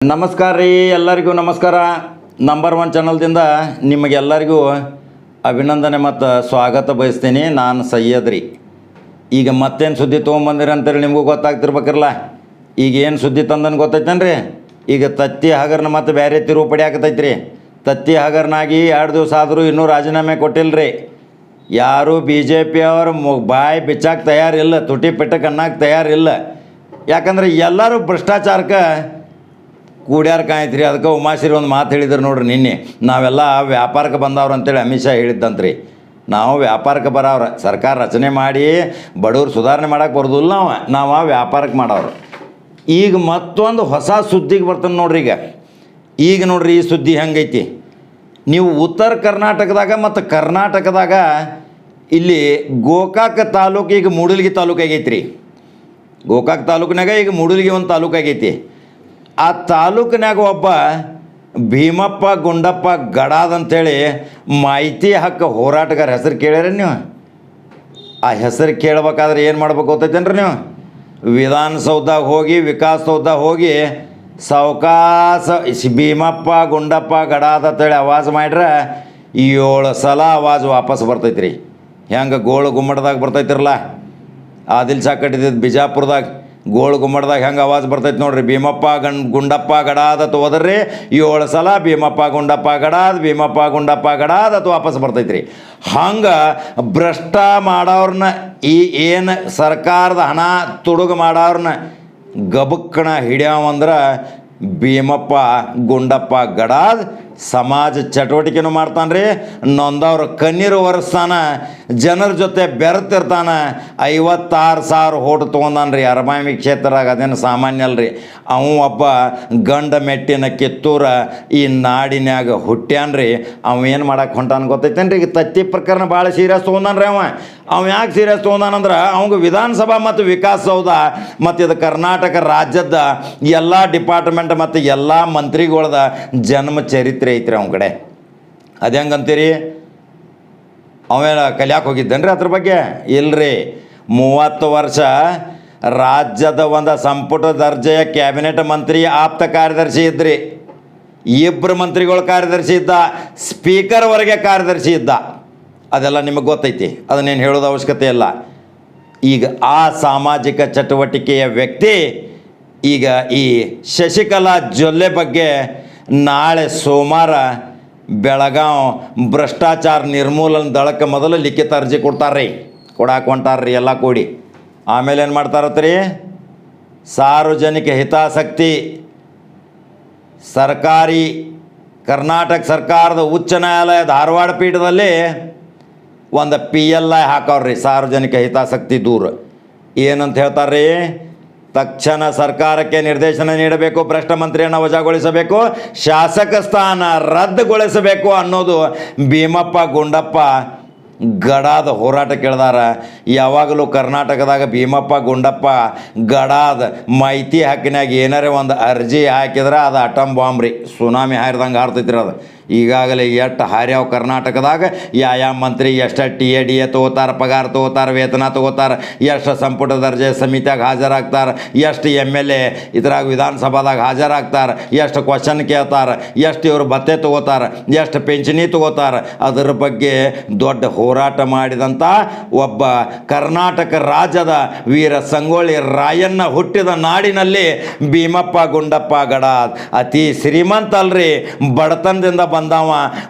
ನಮಸ್ಕಾರ ರೀ, ಎಲ್ಲರಿಗೂ ನಮಸ್ಕಾರ. ನಂಬರ್ 1 ಚಾನಲ್ದಿಂದ ನಿಮಗೆಲ್ಲರಿಗೂ ಅಭಿನಂದನೆ ಮತ್ತು ಸ್ವಾಗತ ಬಯಸ್ತೀನಿ. ನಾನು ಸೈಯದ್ ರೀ. ಈಗ ಮತ್ತೇನು ಸುದ್ದಿ ತೊಗೊಂಬಂದಿರಿ ಅಂತೇಳಿ ನಿಮಗೂ ಗೊತ್ತಾಗ್ತಿರ್ಬೇಕಿರಲ್ಲ. ಈಗ ಏನು ಸುದ್ದಿ ತಂದನು ಗೊತ್ತೈತೇನ್ರಿ? ಈಗ ತತ್ತಿ ಹಗರನ ಮತ್ತು ಬೇರೆ ತಿರುಪಡಿ ಹಾಕತೈತ್ರಿ. ತತ್ತಿ ಹಗರನಾಗಿ 2 ದಿವಸ ಆದರೂ ಇನ್ನೂ ರಾಜೀನಾಮೆ ಕೊಟ್ಟಿಲ್ಲರಿ. ಯಾರೂ BJP ಅವರು ಬಾಯಿ ಬಿಚ್ಚಾಕ ತಯಾರಿಲ್ಲ, ತುಟಿ ಪೆಟ್ಟಕ್ಕೆ ಅನ್ನಕ್ಕೆ ತಯಾರಿಲ್ಲ. ಯಾಕಂದ್ರೆ ಎಲ್ಲರೂ ಭ್ರಷ್ಟಾಚಾರಕ್ಕೆ ಕೂಡ್ಯಾರ ಕಾಯ್ತ್ರಿ. ಅದಕ್ಕೆ ಉಮಾಶ್ರೀ ಒಂದು ಮಾತು ಹೇಳಿದ್ರು ನೋಡ್ರಿ ನಿನ್ನೆ, ನಾವೆಲ್ಲ ವ್ಯಾಪಾರಕ್ಕೆ ಬಂದವ್ರು ಅಂತೇಳಿ ಅಮಿತ್ ಶಾ ಹೇಳಿದ್ದಂತ್ರಿ. ನಾವು ವ್ಯಾಪಾರಕ್ಕೆ ಬರೋವ್ರ, ಸರ್ಕಾರ ರಚನೆ ಮಾಡಿ ಬಡವ್ರು ಸುಧಾರಣೆ ಮಾಡೋಕ್ಕೆ ಬರೋದಿಲ್ಲ. ನಾವು ವ್ಯಾಪಾರಕ್ಕೆ ಮಾಡೋರು. ಈಗ ಮತ್ತೊಂದು ಹೊಸ ಸುದ್ದಿಗೆ ಬರ್ತಾನೆ ನೋಡ್ರಿ. ಈಗ ನೋಡ್ರಿ ಈ ಸುದ್ದಿ ಹೆಂಗೈತಿ. ನೀವು ಉತ್ತರ ಕರ್ನಾಟಕದಾಗ ಮತ್ತು ಕರ್ನಾಟಕದಾಗ ಇಲ್ಲಿ ಗೋಕಾಕ್ ತಾಲೂಕು ಈಗ ಮೂಡಲಗಿ ತಾಲೂಕು ಆಗೈತಿ ರೀ. ಗೋಕಾಕ್ ತಾಲೂಕಿನಾಗ ಈಗ ಮೂಡಲಗಿ ಒಂದು ತಾಲೂಕು ಆಗೈತಿ. ಆ ತಾಲೂಕಿನಾಗ ಒಬ್ಬ ಭೀಮಪ್ಪ ಗುಂಡಪ್ಪ ಗಡಾದ್ ಅಂಥೇಳಿ ಮಾಹಿತಿ ಹಕ್ಕು ಹೋರಾಟಗಾರ ಹೆಸರು ಕೇಳ್ಯಾರ ನೀವು? ಆ ಹೆಸರು ಕೇಳ್ಬೇಕಾದ್ರೆ ಏನು ಮಾಡ್ಬೇಕು ಗೊತ್ತೈತೇನ್ರಿ ನೀವು? ವಿಧಾನಸೌಧದಾಗ ಹೋಗಿ, ವಿಕಾಸಸೌಧದಾಗ ಹೋಗಿ ಸಾವಕಾಶ ಭೀಮಪ್ಪ ಗುಂಡಪ್ಪ ಗಡಾದ್ ಅಂತೇಳಿ ಆವಾಜ್ ಮಾಡ್ರೆ 7 ಸಲ ಆವಾಜ್ ವಾಪಸ್ ಬರ್ತೈತ್ರಿ. ಹೆಂಗೆ ಗೋಳು ಗುಮ್ಮಟದಾಗ ಬರ್ತೈತಿರಲ್ಲ, ಆದಿಲ್ ಶಾ ಕಟ್ಟಿದ್ದು ಬಿಜಾಪುರದಾಗ ಗೋಳು ಗುಮ್ಮಟದಾಗ ಹೆಂಗೆ ಆವಾಜ್ ಬರ್ತೈತೆ ನೋಡ್ರಿ. ಭೀಮಪ್ಪ ಗುಂಡಪ್ಪ ಗಡಾದ್ ಅಂತ ಹೋದ್ರಿ 7 ಸಲ ಭೀಮಪ್ಪ ಗುಂಡಪ್ಪ ಗಡಾದ್, ಭೀಮಪ್ಪ ಗುಂಡಪ್ಪ ಗಡಾದ್ ಅಂತ ವಾಪಸ್ ಬರ್ತೈತ್ರಿ. ಹಂಗೆ ಭ್ರಷ್ಟ ಮಾಡೋರ್ನ, ಈ ಏನು ಸರ್ಕಾರದ ಹಣ ತುಡುಗು ಮಾಡೋರ್ನ ಗಬಕ್ಕಣ ಹಿಡ್ಯಾವಂದ್ರೆ ಭೀಮಪ್ಪ ಗುಂಡಪ್ಪ ಗಡಾದ್ ಸಮಾಜ ಚಟುವಟಿಕೆನೂ ಮಾಡ್ತಾನೆ ರೀ. ನೊಂದವ್ರ ಕಣ್ಣೀರು ಒರೆಸ್ತಾನ, ಜನರ ಜೊತೆ ಬೆರೆತಿರ್ತಾನೆ. 56,000 ಓಟು ತೊಗೊಂಡಾನ ರೀ ಅರಮಾಮಿ ಕ್ಷೇತ್ರದಾಗ. ಅದೇನು ಸಾಮಾನ್ಯ ಅಲ್ರಿ. ಅವ ಒಬ್ಬ ಗಂಡ ಮೆಟ್ಟಿನ ಕಿತ್ತೂರ ಈ ನಾಡಿನ್ಯಾಗ ಹುಟ್ಟ್ಯಾನ್ರಿ. ಅವ ಏನು ಮಾಡಕ್ಕೆ ಹೊಂಟಾನ ಗೊತ್ತೈತೇನ್ರಿ? ಈಗ ತತ್ತಿ ಪ್ರಕರಣ ಭಾಳ ಸೀರಿಯಸ್ ತೊಗೊಂಡಾನ ರೀ. ಅವ ಯಾಕೆ ಸೀರಿಯಸ್ ತೊಗೊಂಡಾನಂದ್ರೆ ಅವಂಗೆ ವಿಧಾನಸಭಾ ಮತ್ತು ವಿಕಾಸಸೌಧ ಮತ್ತು ಇದು ಕರ್ನಾಟಕ ರಾಜ್ಯದ ಎಲ್ಲ ಡಿಪಾರ್ಟ್ಮೆಂಟ್ ಮತ್ತು ಎಲ್ಲ ಮಂತ್ರಿಗಳದ ಜನ್ಮ ಚರಿತ್ರೆ ಐತ್ರಿ ಅವನ ಕಡೆ. ಅದು ಹೆಂಗಂತೀರಿ? ಅವೇನ ಕಲಿಯಾಕೆ ಹೋಗಿದ್ದೇನ್ರಿ ಅದ್ರ ಬಗ್ಗೆ? ಇಲ್ರಿ. 30 ವರ್ಷ ರಾಜ್ಯದ ಒಂದು ಸಂಪುಟ ದರ್ಜೆಯ ಕ್ಯಾಬಿನೆಟ್ ಮಂತ್ರಿ ಆಪ್ತ ಕಾರ್ಯದರ್ಶಿ ಇದ್ರಿ. 2 ಮಂತ್ರಿಗಳ ಕಾರ್ಯದರ್ಶಿ ಇದ್ದ, ಸ್ಪೀಕರ್ವರೆಗೆ ಕಾರ್ಯದರ್ಶಿ ಇದ್ದ. ಅದೆಲ್ಲ ನಿಮಗೆ ಗೊತ್ತೈತಿ, ಅದನ್ನೇನು ಹೇಳೋದು ಅವಶ್ಯಕತೆ ಇಲ್ಲ. ಈಗ ಆ ಸಾಮಾಜಿಕ ಚಟುವಟಿಕೆಯ ವ್ಯಕ್ತಿ ಈಗ ಈ ಶಶಿಕಲಾ ಜೊಲ್ಲೆ ಬಗ್ಗೆ ನಾಳೆ ಸೋಮವಾರ ಬೆಳಗಾವ್ ಭ್ರಷ್ಟಾಚಾರ ನಿರ್ಮೂಲನ ದಳಕ್ಕೆ ಮೊದಲು ಲಿಖಿತ ಅರ್ಜಿ ಕೊಡ್ತಾರ್ರಿ, ಕೊಡಾಕೆ ಹೊಂಟಾರ್ರಿ ಎಲ್ಲ ಕೂಡಿ. ಆಮೇಲೆ ಏನು ಮಾಡ್ತಾರತ್ರಿ? ಸಾರ್ವಜನಿಕ ಹಿತಾಸಕ್ತಿ ಸರ್ಕಾರಿ ಕರ್ನಾಟಕ ಸರ್ಕಾರದ ಉಚ್ಚ ನ್ಯಾಯಾಲಯ ಧಾರವಾಡ ಪೀಠದಲ್ಲಿ ಒಂದು PLI ಹಾಕವ್ರಿ, ಸಾರ್ವಜನಿಕ ಹಿತಾಸಕ್ತಿ ದೂರ. ಏನಂತ ಹೇಳ್ತಾರ್ರಿ? ತಕ್ಷಣ ಸರ್ಕಾರಕ್ಕೆ ನಿರ್ದೇಶನ ನೀಡಬೇಕು, ಭ್ರಷ್ಟ ಮಂತ್ರಿಯನ್ನು ವಜಾಗೊಳಿಸಬೇಕು, ಶಾಸಕ ಸ್ಥಾನ ರದ್ದುಗೊಳಿಸಬೇಕು ಅನ್ನೋದು ಭೀಮಪ್ಪ ಗುಂಡಪ್ಪ ಗಡಾದ ಹೋರಾಟ ಕೇಳ್ದಾರ. ಯಾವಾಗಲೂ ಕರ್ನಾಟಕದಾಗ ಭೀಮಪ್ಪ ಗುಂಡಪ್ಪ ಗಡಾದ ಮಾಹಿತಿ ಹಕ್ಕಿನಾಗ ಏನಾರೇ ಒಂದು ಅರ್ಜಿ ಹಾಕಿದ್ರೆ ಅದು ಅಟಮ್ ಬಾಂಬ್ ರೀ, ಸುನಾಮಿ ಹಾರಿದಂಗೆ ಹಾರ್ತೈತ್ರಿ ಅದು. ಈಗಾಗಲೇ ಎಷ್ಟು ಹಾರ್ಯಾವ ಕರ್ನಾಟಕದಾಗ ಯಾವ ಮಂತ್ರಿ ಎಷ್ಟು TADA ತೊಗೋತಾರೆ, ಪಗಾರ ತೊಗೋತಾರೆ, ವೇತನ ತೊಗೋತಾರೆ, ಎಷ್ಟು ಸಂಪುಟ ದರ್ಜೆ ಸಮಿತಿಯಾಗ ಹಾಜರಾಗ್ತಾರೆ, ಎಷ್ಟು MLA ಇದ್ರಾಗ ವಿಧಾನಸಭಾದಾಗ ಹಾಜರಾಗ್ತಾರೆ, ಎಷ್ಟು ಕ್ವಶನ್ ಕೇಳ್ತಾರೆ, ಎಷ್ಟು ಇವರು ಭತ್ತೆ ತೊಗೋತಾರೆ, ಎಷ್ಟು ಪಿಂಚಣಿ ತೊಗೋತಾರೆ. ಅದರ ಬಗ್ಗೆ ದೊಡ್ಡ ಹೋರಾಟ ಮಾಡಿದಂಥ ಒಬ್ಬ ಕರ್ನಾಟಕ ರಾಜ್ಯದ ವೀರ ಸಂಗೊಳ್ಳಿ ರಾಯಣ್ಣ ಹುಟ್ಟಿದ ನಾಡಿನಲ್ಲಿ ಭೀಮಪ್ಪ ಗುಂಡಪ್ಪ ಗಡಾದ್ ಅತಿ ಶ್ರೀಮಂತ ಅಲ್ರಿ, ಬಡತನದಿಂದ ಬಂದವ.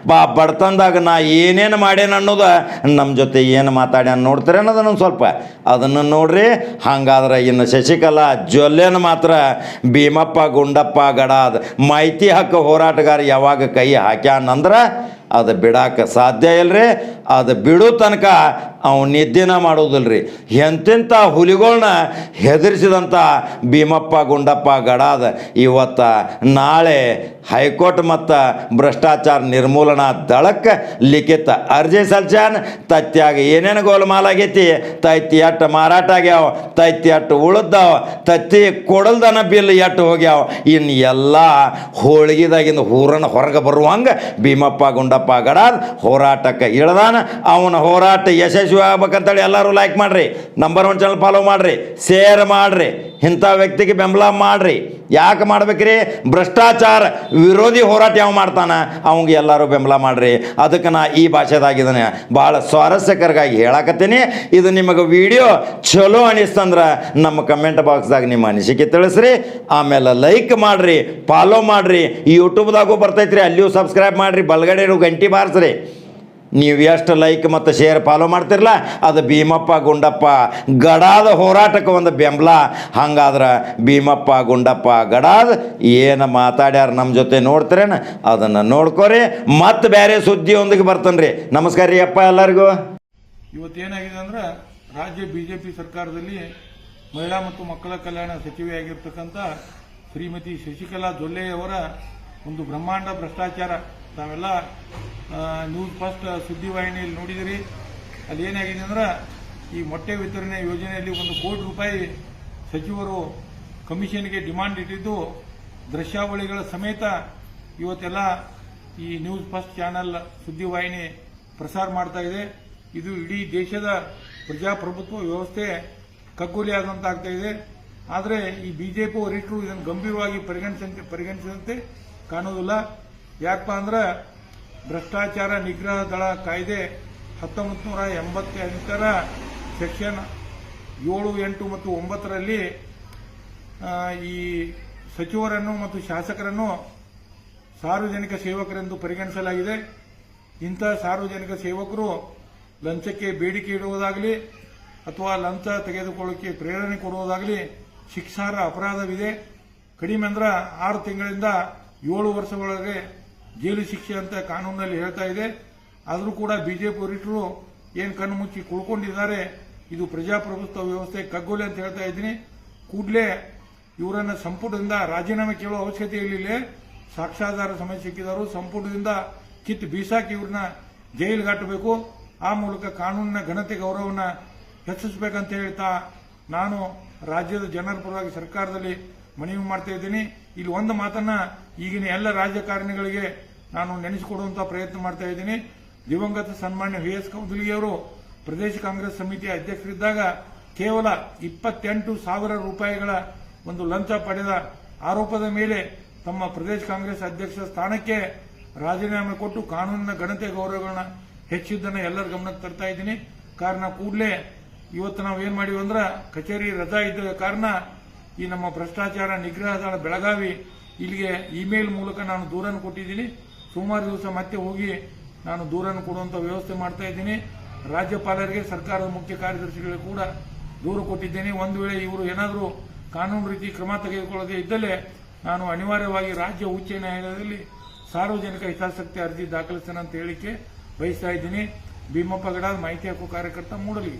ಬಡತನದಾಗ ನಾ ಏನೇನು ಮಾಡ್ಯಾನ ಅನ್ನೋದು ನಮ್ಮ ಜೊತೆ ಏನು ಮಾತಾಡ್ಯಾನ ನೋಡ್ತಾರೆ ಅನ್ನೋದನ್ನು ಸ್ವಲ್ಪ ಅದನ್ನು ನೋಡ್ರಿ. ಹಂಗಾದ್ರೆ ಇನ್ನು ಶಶಿಕಲಾ ಜೊಲ್ಲೆನ ಮಾತ್ರ ಭೀಮಪ್ಪ ಗುಂಡಪ್ಪ ಗಡಾದ್ ಮಾಹಿತಿ ಹಕ್ಕು ಹೋರಾಟಗಾರ ಯಾವಾಗ ಕೈ ಹಾಕ್ಯಾನಂದ್ರೆ ಅದು ಬಿಡಾಕ ಸಾಧ್ಯ ಇಲ್ರಿ. ಅದು ಬಿಡೋ ತನಕ ಅವ್ನು ನಿದ್ದೆನ ಮಾಡೋದಿಲ್ರಿ. ಎಂತೆಂಥ ಹುಲಿಗಳನ್ನ ಹೆದರಿಸಿದಂಥ ಭೀಮಪ್ಪ ಗುಂಡಪ್ಪ ಗಡಾದ್ ಇವತ್ತು ನಾಳೆ ಹೈಕೋರ್ಟ್ ಮತ್ತು ಭ್ರಷ್ಟಾಚಾರ ನಿರ್ಮೂಲನಾ ದಳಕ್ಕೆ ಲಿಖಿತ ಅರ್ಜಿ ಸಲ್ಸ್ಯಾನ. ತತ್ಯಾಗ ಏನೇನು ಗೋಲ್ಮಾಲಾಗೈತಿ, ತತ್ತಿ ಎಟ್ಟು ಮಾರಾಟ ಆಗ್ಯಾವ, ತತ್ತಿ ಎಟ್ಟು ಉಳಿದಾವ, ತತ್ತಿ ಕೊಡಲ್ದನ ಬಿಲ್ ಎಟ್ಟು ಹೋಗ್ಯಾವ, ಇನ್ನು ಎಲ್ಲ ಹೋಳಿಗೆದಾಗಿಂದ ಹೂರನ್ನು ಹೊರಗೆ ಬರುವಂಗೆ ಭೀಮಪ್ಪ ಗುಂಡಪ್ಪ ಗಡಾದ್ ಹೋರಾಟಕ್ಕೆ ಇಳ್ದಾನ. ಅವನ ಹೋರಾಟ ಯಶಸ್ವಿ ಯಶಸ್ವಿ ಆಗ್ಬೇಕಂತೇಳಿ ಎಲ್ಲರೂ ಲೈಕ್ ಮಾಡಿರಿ, ನಂಬರ್ 1 ಚಾನಲ್ ಫಾಲೋ ಮಾಡಿರಿ, ಶೇರ್ ಮಾಡಿರಿ, ಇಂಥ ವ್ಯಕ್ತಿಗೆ ಬೆಂಬಲ ಮಾಡಿರಿ. ಯಾಕೆ ಮಾಡ್ಬೇಕ್ರಿ? ಭ್ರಷ್ಟಾಚಾರ ವಿರೋಧಿ ಹೋರಾಟ ಯಾವ ಮಾಡ್ತಾನೆ ಅವಂಗೆ ಎಲ್ಲರೂ ಬೆಂಬಲ ಮಾಡಿರಿ. ಅದಕ್ಕೆ ನಾ ಈ ಭಾಷೆದಾಗಿದ್ದಾನೆ ಭಾಳ ಸ್ವಾರಸ್ಯಕರವಾಗಿ ಹೇಳಕತ್ತೀನಿ. ಇದು ನಿಮಗೆ ವಿಡಿಯೋ ಚಲೋ ಅನಿಸ್ತಂದ್ರೆ ನಮ್ಮ ಕಮೆಂಟ್ ಬಾಕ್ಸ್ದಾಗ ನಿಮ್ಮ ಅನಿಸಿಕೆ ತಿಳಿಸ್ರಿ. ಆಮೇಲೆ ಲೈಕ್ ಮಾಡಿರಿ, ಫಾಲೋ ಮಾಡಿರಿ, ಯೂಟ್ಯೂಬ್ದಾಗೂ ಬರ್ತೈತ್ರಿ, ಅಲ್ಲಿಯೂ ಸಬ್ಸ್ಕ್ರೈಬ್ ಮಾಡಿರಿ, ಬಲಗಡೆ ಗಂಟೆ ಬಾರಿಸ್ರಿ. ನೀವು ಎಷ್ಟು ಲೈಕ್ ಮತ್ತು ಶೇರ್ ಫಾಲೋ ಮಾಡ್ತಿರಲ್ಲ ಅದು ಭೀಮಪ್ಪ ಗುಂಡಪ್ಪ ಗಡಾದ ಹೋರಾಟಕ್ಕೆ ಒಂದು ಬೆಂಬಲ. ಹಂಗಾದ್ರೆ ಭೀಮಪ್ಪ ಗುಂಡಪ್ಪ ಗಡಾದ ಏನು ಮಾತಾಡ್ಯಾರ ನಮ್ಮ ಜೊತೆ ನೋಡ್ತೀರೇನ ಅದನ್ನು ನೋಡ್ಕೋರಿ. ಮತ್ತೆ ಬೇರೆ ಸುದ್ದಿಯೊಂದಿಗೆ ಬರ್ತಾನೆ ರೀ. ನಮಸ್ಕಾರ ರೀ ಅಪ್ಪ ಎಲ್ಲರಿಗೂ. ಇವತ್ತೇನಾಗಿದೆ ಅಂದ್ರೆ ರಾಜ್ಯ ಬಿಜೆಪಿ ಸರ್ಕಾರದಲ್ಲಿ ಮಹಿಳಾ ಮತ್ತು ಮಕ್ಕಳ ಕಲ್ಯಾಣ ಸಚಿವೆಯಾಗಿರ್ತಕ್ಕಂಥ ಶ್ರೀಮತಿ ಶಶಿಕಲಾ ಜೊಲ್ಲೆಯವರ ಒಂದು ಬ್ರಹ್ಮಾಂಡ ಭ್ರಷ್ಟಾಚಾರ ತಾವೆಲ್ಲ ನ್ಯೂಸ್ ಫಸ್ಟ್ ಸುದ್ದಿವಾಹಿನಿಯಲ್ಲಿ ನೋಡಿದಿರಿ. ಅಲ್ಲಿ ಏನಾಗಿದೆ ಅಂದ್ರೆ ಈ ಮೊಟ್ಟೆ ವಿತರಣೆ ಯೋಜನೆಯಲ್ಲಿ 1 ಕೋಟಿ ರೂಪಾಯಿ ಸಚಿವರು ಕಮಿಷನ್ಗೆ ಡಿಮಾಂಡ್ ಇಟ್ಟಿದ್ದು ದೃಶ್ಯಾವಳಿಗಳ ಸಮೇತ ಇವತ್ತೆಲ್ಲ ಈ ನ್ಯೂಸ್ ಫಸ್ಟ್ ಚಾನೆಲ್ ಸುದ್ದಿವಾಹಿನಿ ಪ್ರಸಾರ ಮಾಡ್ತಾ ಇದೆ. ಇದು ಇಡೀ ದೇಶದ ಪ್ರಜಾಪ್ರಭುತ್ವ ವ್ಯವಸ್ಥೆ ಕಗ್ಗೊಲೆ ಆದಂತಾಗ್ತಾ ಇದೆ. ಆದರೆ ಈ ಬಿಜೆಪಿ ವರಿಷ್ಠರು ಇದನ್ನು ಗಂಭೀರವಾಗಿ ಪರಿಗಣಿಸಿದಂತೆ ಕಾಣುವುದಿಲ್ಲ. ಯಾಕಪ್ಪ ಅಂದ್ರೆ ಭ್ರಷ್ಟಾಚಾರ ನಿಗ್ರಹ ದಳ ಕಾಯ್ದೆ 1988ರ ಸೆಕ್ಷನ್ 7, 8 ಮತ್ತು 9ರಲ್ಲಿ ಈ ಸಚಿವರನ್ನು ಮತ್ತು ಶಾಸಕರನ್ನು ಸಾರ್ವಜನಿಕ ಸೇವಕರೆಂದು ಪರಿಗಣಿಸಲಾಗಿದೆ. ಇಂಥ ಸಾರ್ವಜನಿಕ ಸೇವಕರು ಲಂಚಕ್ಕೆ ಬೇಡಿಕೆ ಇಡುವುದಾಗಲಿ ಅಥವಾ ಲಂಚ ತೆಗೆದುಕೊಳ್ಳಕ್ಕೆ ಪ್ರೇರಣೆ ಕೊಡುವುದಾಗಲಿ ಶಿಕ್ಷಾರ್ಹ ಅಪರಾಧವಿದೆ. ಕಡಿಮೆ ಅಂದ್ರೆ 6 ತಿಂಗಳಿಂದ 7 ವರ್ಷಗಳವರೆಗೆ ಜೈಲು ಶಿಕ್ಷೆ ಅಂತ ಕಾನೂನಲ್ಲಿ ಹೇಳ್ತಾ ಇದೆ. ಆದರೂ ಕೂಡ ಬಿಜೆಪಿ ವರಿಷ್ಠರು ಏನು ಕಣ್ಣು ಮುಚ್ಚಿ ಕುಳ್ಕೊಂಡಿದ್ದಾರೆ. ಇದು ಪ್ರಜಾಪ್ರಭುತ್ವ ವ್ಯವಸ್ಥೆ ಕಗ್ಗೊಲೆ ಅಂತ ಹೇಳ್ತಾ ಇದ್ದೀನಿ. ಕೂಡಲೇ ಇವರನ್ನ ಸಂಪುಟದಿಂದ ರಾಜೀನಾಮೆ ಕೇಳುವ ಅವಶ್ಯಕತೆ ಇರಲಿಲ್ಲ. ಸಾಕ್ಷ್ಯಾಧಾರ ಸಮೇತ ಸಿಕ್ಕಿದರು. ಸಂಪುಟದಿಂದ ಕಿತ್ತು ಬೀಸಾಕಿ ಇವ್ರನ್ನ ಜೈಲಿಗಾಟಬೇಕು. ಆ ಮೂಲಕ ಕಾನೂನಿನ ಘನತೆ ಗೌರವವನ್ನು ಹೆಚ್ಚಿಸಬೇಕಂತ ಹೇಳ್ತಾ ನಾನು ರಾಜ್ಯದ ಜನರ ಪರವಾಗಿ ಸರ್ಕಾರದಲ್ಲಿ ಮನವಿ ಮಾಡ್ತಾ ಇದ್ದೀನಿ. ಇಲ್ಲಿ ಒಂದು ಮಾತನ್ನ ಈಗಿನ ಎಲ್ಲ ರಾಜಕಾರಣಿಗಳಿಗೆ ನಾನು ನೆನೆಸಿಕೊಡುವಂತಹ ಪ್ರಯತ್ನ ಮಾಡ್ತಾ ಇದ್ದೀನಿ. ದಿವಂಗತ ಸನ್ಮಾನ್ಯ ವಿ ಎಸ್ ಕೌದಲಿಯವರು ಪ್ರದೇಶ ಕಾಂಗ್ರೆಸ್ ಸಮಿತಿಯ ಅಧ್ಯಕ್ಷರಿದ್ದಾಗ ಕೇವಲ 28,000 ರೂಪಾಯಿಗಳ ಒಂದು ಲಂಚ ಪಡೆದ ಆರೋಪದ ಮೇಲೆ ತಮ್ಮ ಪ್ರದೇಶ ಕಾಂಗ್ರೆಸ್ ಅಧ್ಯಕ್ಷ ಸ್ಥಾನಕ್ಕೆ ರಾಜೀನಾಮೆ ಕೊಟ್ಟು ಕಾನೂನಿನ ಘನತೆ ಗೌರವಗಳನ್ನ ಹೆಚ್ಚಿದ್ದನ್ನು ಎಲ್ಲರ ಗಮನಕ್ಕೆ ತರ್ತಾ ಇದ್ದೀನಿ. ಕಾರಣ ಕೂಡಲೇ ಇವತ್ತು ನಾವು ಏನ್ ಮಾಡಿವಿ ಅಂದ್ರೆ ಕಚೇರಿ ರಜಾ ಇದ್ದ ಕಾರಣ ಈ ನಮ್ಮ ಭ್ರಷ್ಟಾಚಾರ ನಿಗ್ರಹ ದಳ ಬೆಳಗಾವಿ ಇಲ್ಲಿಗೆ ಇಮೇಲ್ ಮೂಲಕ ನಾನು ದೂರನ್ನು ಕೊಟ್ಟಿದ್ದೀನಿ. ಸೋಮವಾರ ದಿವಸ ಮತ್ತೆ ಹೋಗಿ ನಾನು ದೂರನ್ನು ಕೊಡುವಂತ ವ್ಯವಸ್ಥೆ ಮಾಡ್ತಾ ಇದ್ದೀನಿ. ರಾಜ್ಯಪಾಲರಿಗೆ, ಸರ್ಕಾರದ ಮುಖ್ಯ ಕಾರ್ಯದರ್ಶಿಗಳಿಗೆ ಕೂಡ ದೂರು ಕೊಟ್ಟಿದ್ದೇನೆ. ಒಂದು ವೇಳೆ ಇವರು ಏನಾದರೂ ಕಾನೂನು ರೀತಿ ಕ್ರಮ ತೆಗೆದುಕೊಳ್ಳದೆ ಇದ್ದಲ್ಲಿ ನಾನು ಅನಿವಾರ್ಯವಾಗಿ ರಾಜ್ಯ ಉಚ್ಚ ನ್ಯಾಯಾಲಯದಲ್ಲಿ ಸಾರ್ವಜನಿಕ ಹಿತಾಸಕ್ತಿ ಅರ್ಜಿ ದಾಖಲಿಸ್ತೇನೆ ಅಂತ ಹೇಳಿಕೆ ಬಯಸ್ತಾ ಇದ್ದೀನಿ. ಭೀಮಪ್ಪ ಗಡಾದ್, ಮಾಹಿತಿ ಹಕ್ಕು ಕಾರ್ಯಕರ್ತ, ಮೂಡಲಗಿ.